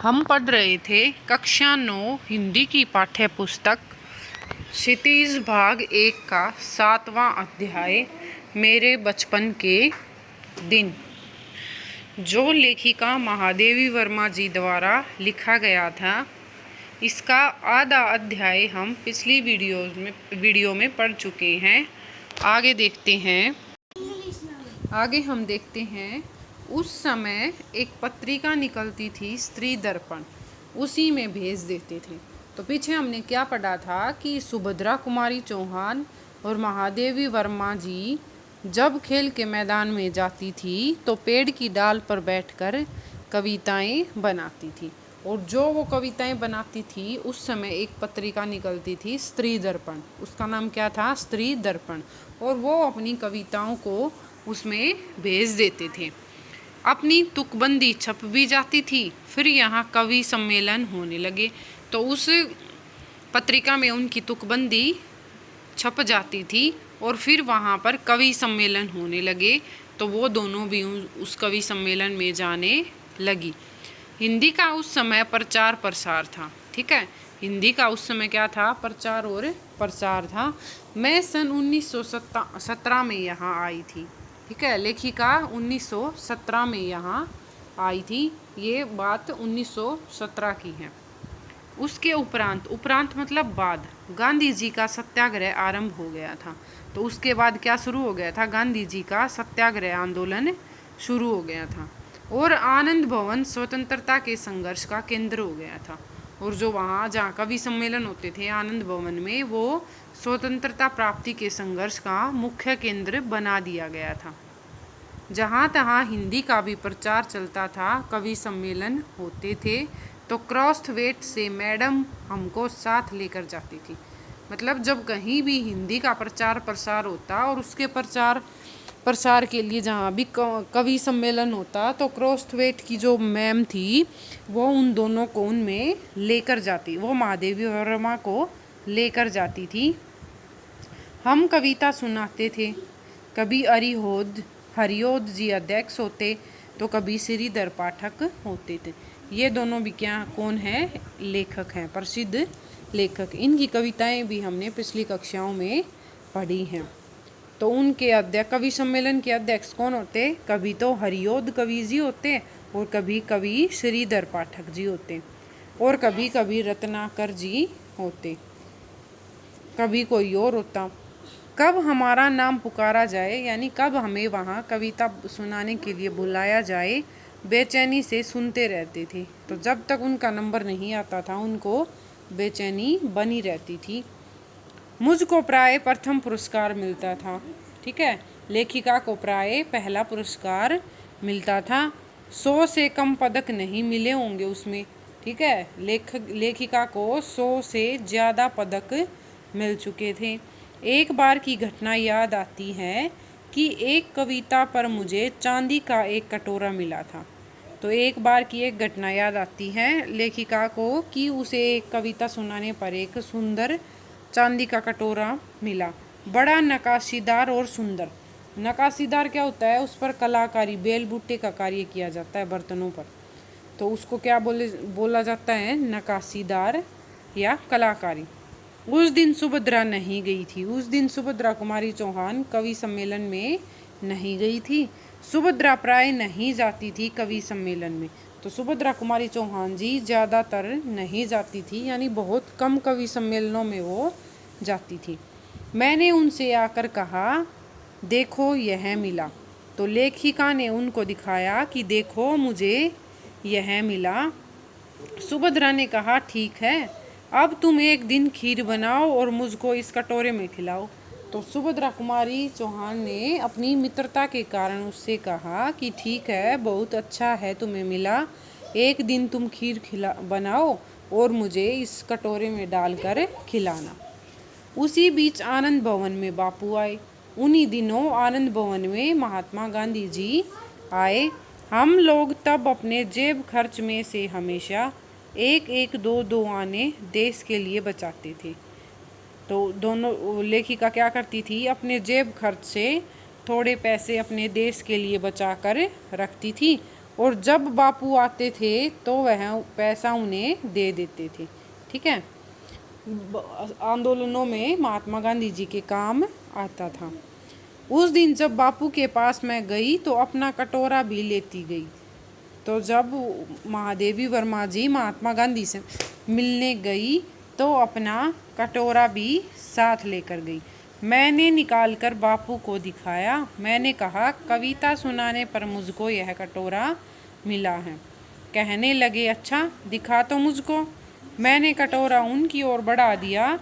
हम पढ़ रहे थे कक्षा 9 हिंदी की पाठ्य पुस्तक क्षितिज भाग 1 का 7वां अध्याय मेरे बचपन के दिन, जो लेखिका महादेवी वर्मा जी द्वारा लिखा गया था। इसका आधा अध्याय हम पिछली वीडियो में पढ़ चुके हैं। आगे हम देखते हैं। उस समय एक पत्रिका निकलती थी, स्त्री दर्पण, उसी में भेज देते थे। तो पीछे हमने क्या पढ़ा था कि सुभद्रा कुमारी चौहान और महादेवी वर्मा जी जब खेल के मैदान में जाती थी तो पेड़ की डाल पर बैठकर कविताएं बनाती थी। और जो वो कविताएं बनाती थी, उस समय एक पत्रिका निकलती थी, स्त्री दर्पण। उसका नाम क्या था? स्त्री दर्पण। और वो अपनी कविताओं को उसमें भेज देते थे। अपनी तुकबंदी छप भी जाती थी। फिर यहाँ कवि सम्मेलन होने लगे तो उस पत्रिका में उनकी तुकबंदी छप जाती थी और फिर वहाँ पर कवि सम्मेलन होने लगे तो वो दोनों भी उस कवि सम्मेलन में जाने लगी। हिंदी का उस समय प्रचार प्रसार था। ठीक है, हिंदी का उस समय क्या था? प्रचार और प्रसार था। मैं सन 1917 में यहाँ आई थी। ठीक है, लेखिका 1917 में यहाँ आई थी। ये बात 1917 की है। उसके उपरांत मतलब बाद, गांधी जी का सत्याग्रह आरंभ हो गया था। तो उसके बाद क्या शुरू हो गया था? गांधी जी का सत्याग्रह आंदोलन शुरू हो गया था। और आनंद भवन स्वतंत्रता के संघर्ष का केंद्र हो गया था। और जो वहाँ जहाँ कवि सम्मेलन होते थे आनंद भवन में, वो स्वतंत्रता प्राप्ति के संघर्ष का मुख्य केंद्र बना दिया गया था। जहाँ तहाँ हिंदी का भी प्रचार चलता था, कवि सम्मेलन होते थे तो क्रॉसवेट से मैडम हमको साथ लेकर जाती थी। मतलब जब कहीं भी हिंदी का प्रचार प्रसार होता और उसके प्रसार के लिए जहाँ भी कवि सम्मेलन होता तो क्रॉसवेट की जो मैम थी वो उन दोनों को उनमें लेकर जाती, वो महादेवी वर्मा को लेकर जाती थी। हम कविता सुनाते थे। कभी हरिओद जी अध्यक्ष होते तो कभी श्रीधर पाठक होते थे। ये दोनों भी कौन है? लेखक हैं, प्रसिद्ध लेखक। इनकी कविताएं भी हमने पिछली कक्षाओं में पढ़ी हैं। तो उनके कवि सम्मेलन के अध्यक्ष कौन होते? कभी तो हरिओद कवि जी होते और कभी कवि श्रीधर पाठक जी होते और कभी कभी रत्नाकर जी होते, कभी कोई और होता। कब हमारा नाम पुकारा जाए, यानी कब हमें वहाँ कविता सुनाने के लिए बुलाया जाए, बेचैनी से सुनते रहते थे। तो जब तक उनका नंबर नहीं आता था उनको बेचैनी बनी रहती थी। मुझको प्राय प्रथम पुरस्कार मिलता था। ठीक है, लेखिका को प्राय पहला पुरस्कार मिलता था। 100 से कम पदक नहीं मिले होंगे उसमें। ठीक है, लेखिका को 100 से ज़्यादा पदक मिल चुके थे। एक बार की घटना याद आती है कि एक कविता पर मुझे चांदी का एक कटोरा मिला था। तो एक बार की एक घटना याद आती है लेखिका को कि उसे एक कविता सुनाने पर एक सुंदर चांदी का कटोरा मिला, बड़ा नकाशीदार और सुंदर। नकाशीदार क्या होता है? उस पर कलाकारी, बेल बूटे का कार्य किया जाता है बर्तनों पर, तो उसको क्या बोला जाता है? नकाशीदार या कलाकारी। उस दिन सुभद्रा नहीं गई थी। उस दिन सुभद्रा कुमारी चौहान कवि सम्मेलन में नहीं गई थी। सुभद्रा प्राय नहीं जाती थी कवि सम्मेलन में। तो सुभद्रा कुमारी चौहान जी ज़्यादातर नहीं जाती थी, यानी बहुत कम कवि सम्मेलनों में वो जाती थी। मैंने उनसे आकर कहा, देखो यह मिला। तो लेखिका ने उनको दिखाया कि देखो मुझे यह मिला। सुभद्रा ने कहा, ठीक है, अब तुम एक दिन खीर बनाओ और मुझको इस कटोरे में खिलाओ। तो सुभद्रा कुमारी चौहान ने अपनी मित्रता के कारण उससे कहा कि ठीक है, बहुत अच्छा है तुम्हें मिला, एक दिन तुम खीर बनाओ और मुझे इस कटोरे में डालकर खिलाना। उसी बीच आनंद भवन में बापू आए। उन्हीं दिनों आनंद भवन में महात्मा गांधी जी आए। हम लोग तब अपने जेब खर्च में से हमेशा 1-1, 2-2 आने देश के लिए बचाते थे। तो दोनों लेखिका क्या करती थी? अपने जेब खर्च से थोड़े पैसे अपने देश के लिए बचा कर रखती थी और जब बापू आते थे तो वह पैसा उन्हें दे देते थे। ठीक है, आंदोलनों में महात्मा गांधी जी के काम आता था। उस दिन जब बापू के पास मैं गई तो अपना कटोरा भी लेती गई। तो जब महादेवी वर्मा जी महात्मा गांधी से मिलने गई तो अपना कटोरा भी साथ लेकर गई। मैंने निकालकर बापू को दिखाया। मैंने कहा, कविता सुनाने पर मुझको यह कटोरा मिला है। कहने लगे, अच्छा दिखा तो मुझको। मैंने कटोरा उनकी ओर बढ़ा दिया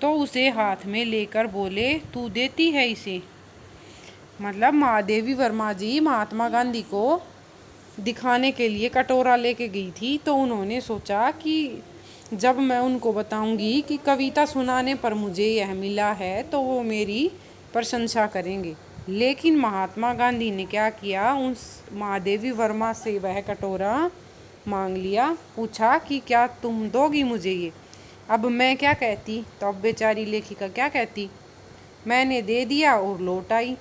तो उसे हाथ में लेकर बोले, तू देती है इसे? मतलब महादेवी वर्मा जी महात्मा गांधी को दिखाने के लिए कटोरा लेके गई थी। तो उन्होंने सोचा कि जब मैं उनको बताऊंगी कि कविता सुनाने पर मुझे यह मिला है तो वो मेरी प्रशंसा करेंगे। लेकिन महात्मा गांधी ने क्या किया, उस महादेवी वर्मा से वह कटोरा मांग लिया। पूछा कि क्या तुम दोगी मुझे ये? अब मैं क्या कहती? तो अब बेचारी लेखिका क्या कहती? मैंने दे दिया और लौट आई।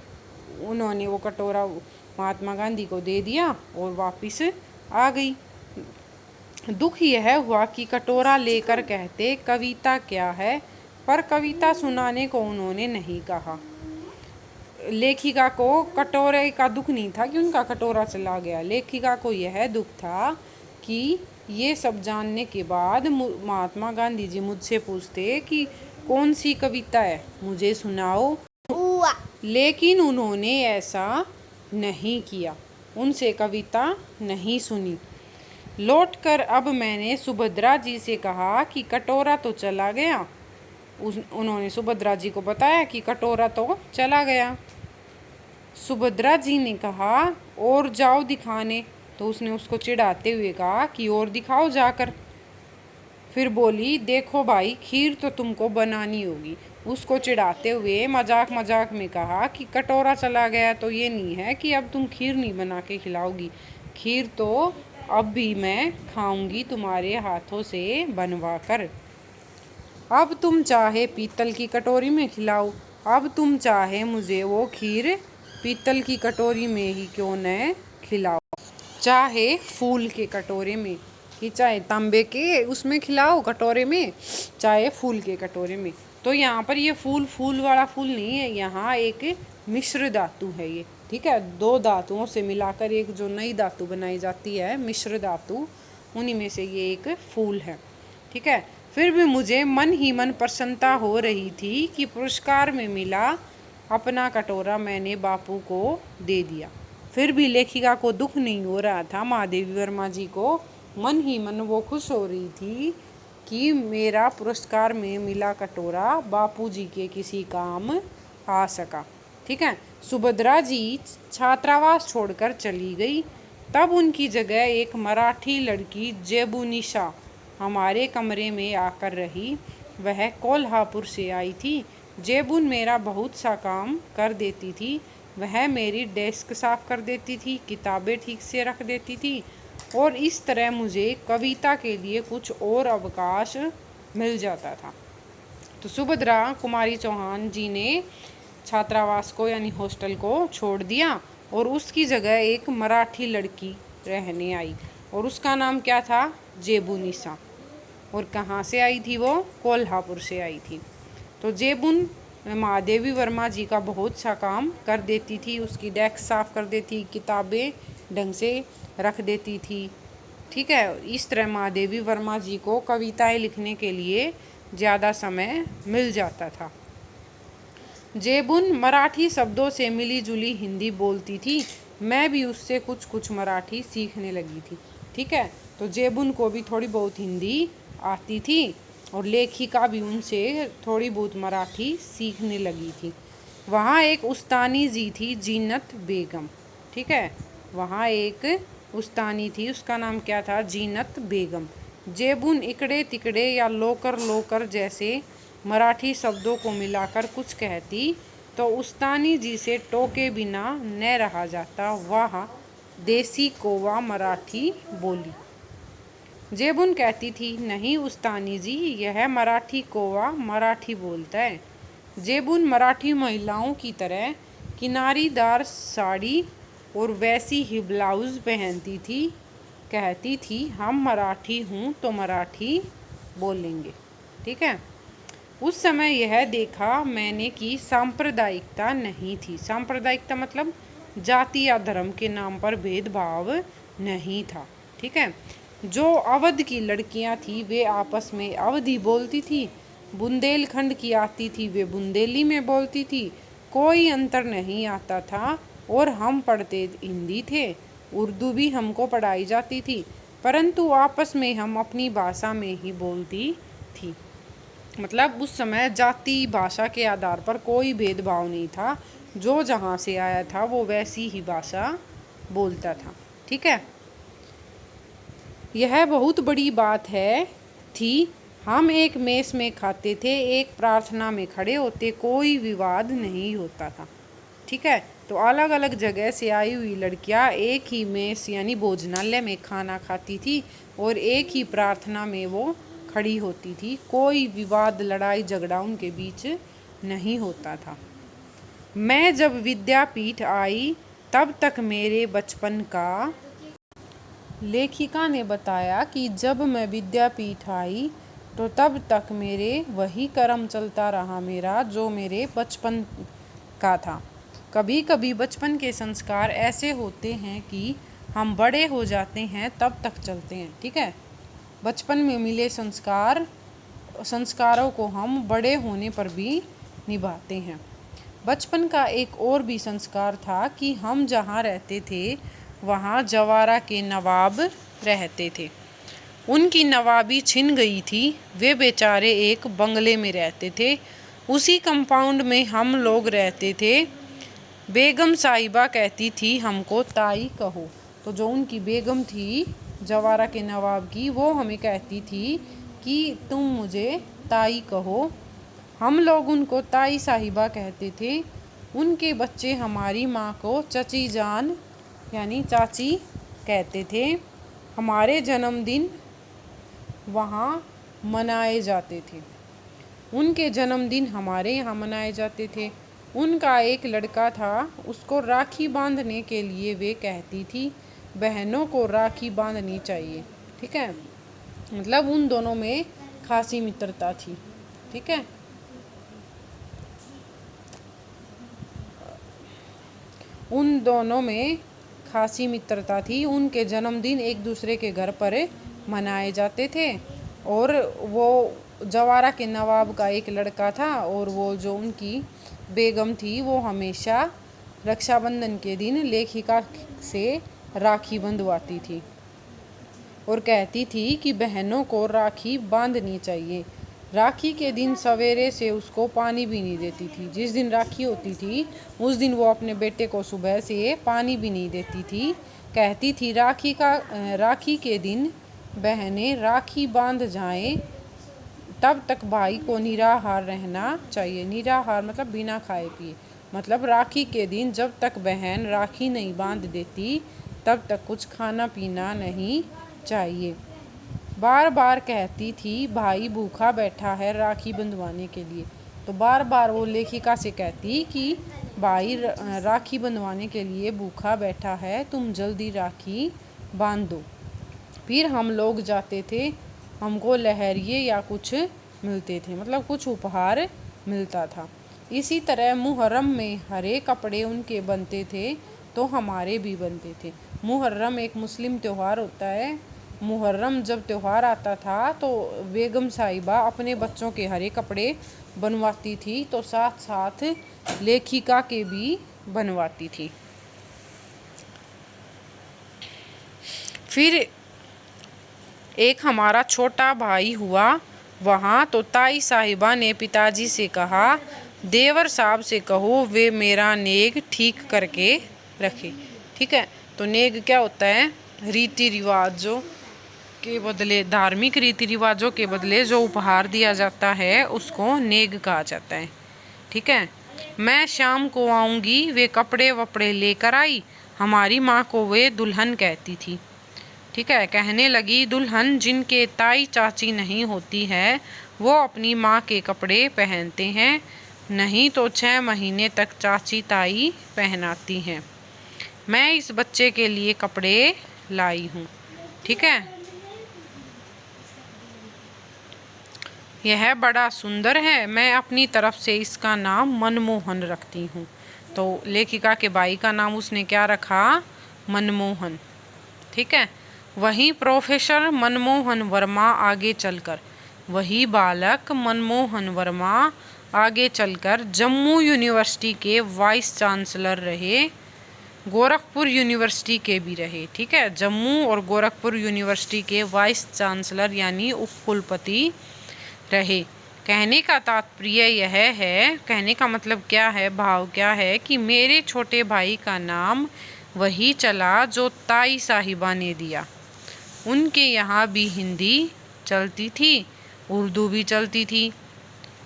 उन्होंने वो कटोरा महात्मा गांधी को दे दिया और वापस आ गई। दुख यह हुआ कि कटोरा लेकर कहते कविता क्या है, पर कविता सुनाने को उन्होंने नहीं कहा। लेखिका को कटोरे का दुख नहीं था कि उनका कटोरा चला गया। लेखिका को यह दुख था कि ये सब जानने के बाद महात्मा गांधी जी मुझसे पूछते कि कौन सी कविता है, मुझे सुनाओ। लेकिन उन्होंने ऐसा नहीं किया, उनसे कविता नहीं सुनी। लौटकर अब मैंने सुभद्रा जी से कहा कि कटोरा तो चला गया। उन्होंने सुभद्रा जी को बताया कि कटोरा तो चला गया। सुभद्रा जी ने कहा, और जाओ दिखाने। तो उसने उसको चिढ़ाते हुए कहा कि और दिखाओ जाकर। फिर बोली, देखो भाई, खीर तो तुमको बनानी होगी। उसको चिढ़ाते हुए मजाक मजाक में कहा कि कटोरा चला गया तो ये नहीं है कि अब तुम खीर नहीं बना के खिलाओगी। खीर तो अब भी मैं खाऊंगी तुम्हारे हाथों से बनवा कर। अब तुम चाहे पीतल की कटोरी में खिलाओ, अब तुम चाहे मुझे वो खीर पीतल की कटोरी में ही क्यों न खिलाओ, चाहे फूल के कटोरे में, कि चाहे तांबे के उसमें खिलाओ कटोरे में, चाहे फूल के कटोरे में। तो यहाँ पर ये फूल वाला फूल नहीं है, यहाँ एक मिश्र धातु है ये। ठीक है, दो धातुओं से मिलाकर एक जो नई धातु बनाई जाती है मिश्र धातु, उन्हीं में से ये एक फूल है। ठीक है, फिर भी मुझे मन ही मन प्रसन्नता हो रही थी कि पुरस्कार में मिला अपना कटोरा मैंने बापू को दे दिया। फिर भी लेखिका को दुख नहीं हो रहा था। महादेवी वर्मा जी को मन ही मन वो खुश हो रही थी कि मेरा पुरस्कार में मिला कटोरा बापूजी के किसी काम आ सका। ठीक है, सुभद्रा जी छात्रावास छोड़कर चली गई। तब उनकी जगह एक मराठी लड़की जेबुनिशा हमारे कमरे में आकर रही। वह कोल्हापुर से आई थी। जेबुन मेरा बहुत सा काम कर देती थी। वह मेरी डेस्क साफ कर देती थी, किताबें ठीक से रख देती थी और इस तरह मुझे कविता के लिए कुछ और अवकाश मिल जाता था। तो सुभद्रा कुमारी चौहान जी ने छात्रावास को यानी हॉस्टल को छोड़ दिया और उसकी जगह एक मराठी लड़की रहने आई और उसका नाम क्या था? जेबुनिशा। और कहाँ से आई थी वो? कोल्हापुर से आई थी। तो जेबुन महादेवी वर्मा जी का बहुत सा काम कर देती थी, उसकी डेस्क साफ कर देती, किताबें ढंग से रख देती थी। ठीक है, इस तरह महादेवी वर्मा जी को कविताएं लिखने के लिए ज़्यादा समय मिल जाता था। जेबुन मराठी शब्दों से मिली जुली हिंदी बोलती थी। मैं भी उससे कुछ कुछ मराठी सीखने लगी थी। ठीक है, तो जेबुन को भी थोड़ी बहुत हिंदी आती थी और लेखिका भी उनसे थोड़ी बहुत मराठी सीखने लगी थी। वहाँ एक उस्तानी जी थी, जीनत बेगम। ठीक है, वहाँ एक उस्तानी थी, उसका नाम क्या था? जीनत बेगम। जेबुन इकड़े तिकड़े या लोकर लोकर जैसे मराठी शब्दों को मिलाकर कुछ कहती तो उस्तानी जी से टोके बिना न रहा जाता। वाह देसी कोवा मराठी बोली। जेबुन कहती थी, नहीं उस्तानी जी, यह मराठी कोवा मराठी बोलता है। जेबुन मराठी महिलाओं की तरह किनारीदार साड़ी और वैसी ही ब्लाउज़ पहनती थी। कहती थी हम मराठी हूँ तो मराठी बोलेंगे। ठीक है। उस समय यह देखा मैंने कि सांप्रदायिकता नहीं थी। सांप्रदायिकता मतलब जाति या धर्म के नाम पर भेदभाव नहीं था। ठीक है। जो अवध की लड़कियां थी वे आपस में अवधी बोलती थी, बुंदेलखंड की आती थी वे बुंदेली में बोलती थी, कोई अंतर नहीं आता था। और हम पढ़ते हिंदी थे, उर्दू भी हमको पढ़ाई जाती थी, परंतु आपस में हम अपनी भाषा में ही बोलती थी। मतलब उस समय जाति भाषा के आधार पर कोई भेदभाव नहीं था। जो जहाँ से आया था वो वैसी ही भाषा बोलता था। ठीक है। यह बहुत बड़ी बात है थी। हम एक मेस में खाते थे, एक प्रार्थना में खड़े होते, कोई विवाद नहीं होता था। ठीक है। तो अलग अलग जगह से आई हुई लड़कियां एक ही मेस यानी भोजनालय में खाना खाती थी और एक ही प्रार्थना में वो खड़ी होती थी। कोई विवाद लड़ाई झगड़ा उनके बीच नहीं होता था। मैं जब विद्यापीठ आई तब तक मेरे बचपन का, लेखिका ने बताया कि जब मैं विद्यापीठ आई तो तब तक मेरे वही कर्म चलता रहा मेरा जो मेरे बचपन का था। कभी कभी बचपन के संस्कार ऐसे होते हैं कि हम बड़े हो जाते हैं तब तक चलते हैं। ठीक है। बचपन में मिले संस्कारों को हम बड़े होने पर भी निभाते हैं। बचपन का एक और भी संस्कार था कि हम जहाँ रहते थे वहाँ जवारा के नवाब रहते थे। उनकी नवाबी छिन गई थी। वे बेचारे एक बंगले में रहते थे। उसी कंपाउंड में हम लोग रहते थे। बेगम साहिबा कहती थी हमको ताई कहो। तो जो उनकी बेगम थी जवारा के नवाब की, वो हमें कहती थी कि तुम मुझे ताई कहो। हम लोग उनको ताई साहिबा कहते थे। उनके बच्चे हमारी माँ को चची जान यानी चाची कहते थे। हमारे जन्मदिन वहाँ मनाए जाते थे। उनके जन्मदिन हमारे यहाँ मनाए जाते थे। उनका एक लड़का था, उसको राखी बांधने के लिए वे कहती थी बहनों को राखी बांधनी चाहिए। ठीक है। मतलब उन दोनों में खासी मित्रता थी। ठीक है। उन दोनों में खासी मित्रता थी। उनके जन्मदिन एक दूसरे के घर पर मनाए जाते थे। और वो जवारा के नवाब का एक लड़का था और वो जो उनकी बेगम थी वो हमेशा रक्षाबंधन के दिन लेखिका से राखी बंधवाती थी और कहती थी कि बहनों को राखी बांधनी चाहिए। राखी के दिन सवेरे से उसको पानी भी नहीं देती थी। जिस दिन राखी होती थी उस दिन वो अपने बेटे को सुबह से पानी भी नहीं देती थी। कहती थी राखी के दिन बहनें राखी बांध जाएं तब तक भाई को निराहार रहना चाहिए। निराहार मतलब बिना खाए पिए। मतलब राखी के दिन जब तक बहन राखी नहीं बांध देती तब तक कुछ खाना पीना नहीं चाहिए। बार बार कहती थी भाई भूखा बैठा है राखी बंधवाने के लिए। तो बार बार वो लेखिका से कहती कि भाई राखी बंधवाने के लिए भूखा बैठा है, तुम जल्दी राखी बांध दो। फिर हम लोग जाते थे, हमको लहरिये या कुछ मिलते थे, मतलब कुछ उपहार मिलता था। इसी तरह मुहर्रम में हरे कपड़े उनके बनते थे तो हमारे भी बनते थे। मुहर्रम एक मुस्लिम त्यौहार होता है। मुहर्रम जब त्यौहार आता था तो बेगम साहिबा अपने बच्चों के हरे कपड़े बनवाती थी तो साथ साथ लेखिका के भी बनवाती थी। फिर एक हमारा छोटा भाई हुआ वहाँ तो ताई साहिबा ने पिताजी से कहा देवर साहब से कहो वे मेरा नेग ठीक करके रखे। ठीक है। तो नेग क्या होता है? रीति रिवाजों के बदले, धार्मिक रीति रिवाजों के बदले जो उपहार दिया जाता है उसको नेग कहा जाता है। ठीक है। मैं शाम को आऊँगी, वे कपड़े वपड़े लेकर आई। हमारी माँ को वे दुल्हन कहती थी। ठीक है। कहने लगी दुल्हन जिनके ताई चाची नहीं होती है वो अपनी माँ के कपड़े पहनते हैं, नहीं तो 6 महीने तक चाची ताई पहनाती हैं। मैं इस बच्चे के लिए कपड़े लाई हूँ। ठीक है, यह बड़ा सुंदर है, मैं अपनी तरफ से इसका नाम मनमोहन रखती हूँ। तो लेखिका के भाई का नाम उसने क्या रखा? मनमोहन। ठीक है, वहीं प्रोफेसर मनमोहन वर्मा आगे चलकर, वही बालक मनमोहन वर्मा आगे चलकर जम्मू यूनिवर्सिटी के वाइस चांसलर रहे, गोरखपुर यूनिवर्सिटी के भी रहे। ठीक है, जम्मू और गोरखपुर यूनिवर्सिटी के वाइस चांसलर यानी उपकुलपति रहे। कहने का तात्पर्य यह है, कहने का मतलब क्या है, भाव क्या है कि मेरे छोटे भाई का नाम वही चला जो ताई साहिबा ने दिया। उनके यहाँ भी हिंदी चलती थी, उर्दू भी चलती थी।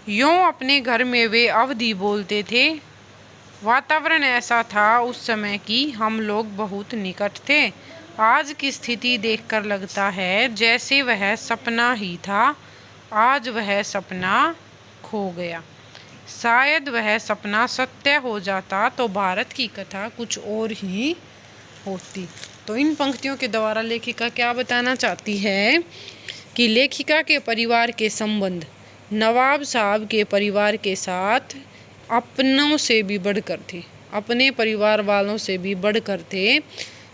यूँ अपने घर में वे अवधी बोलते थे। वातावरण ऐसा था उस समय कि हम लोग बहुत निकट थे। आज की स्थिति देखकर लगता है जैसे वह सपना ही था। आज वह सपना खो गया। शायद वह सपना सत्य हो जाता तो भारत की कथा कुछ और ही होती। तो इन पंक्तियों के द्वारा लेखिका क्या बताना चाहती है कि लेखिका के परिवार के संबंध नवाब साहब के परिवार के साथ अपनों से भी बढ़कर थे, अपने परिवार वालों से भी बढ़कर थे।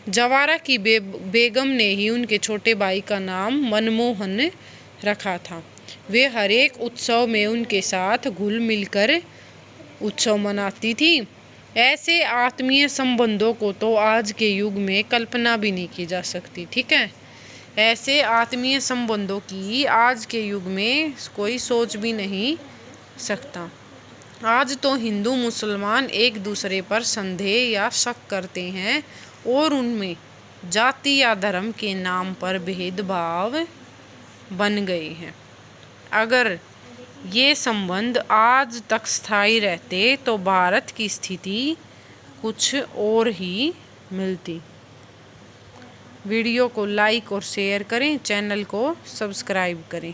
जवारा की बेगम ने ही उनके छोटे भाई का नाम मनमोहन रखा था। वे हर एक उत्सव में उनके साथ घुल मिलकर उत्सव मनाती थी। ऐसे आत्मीय संबंधों को तो आज के युग में कल्पना भी नहीं की जा सकती। ठीक है, ऐसे आत्मीय संबंधों की आज के युग में कोई सोच भी नहीं सकता। आज तो हिंदू मुसलमान एक दूसरे पर संदेह या शक करते हैं और उनमें जाति या धर्म के नाम पर भेदभाव बन गए हैं। अगर ये संबंध आज तक स्थायी रहते तो भारत की स्थिति कुछ और ही मिलती। वीडियो को लाइक और शेयर करें, चैनल को सब्सक्राइब करें।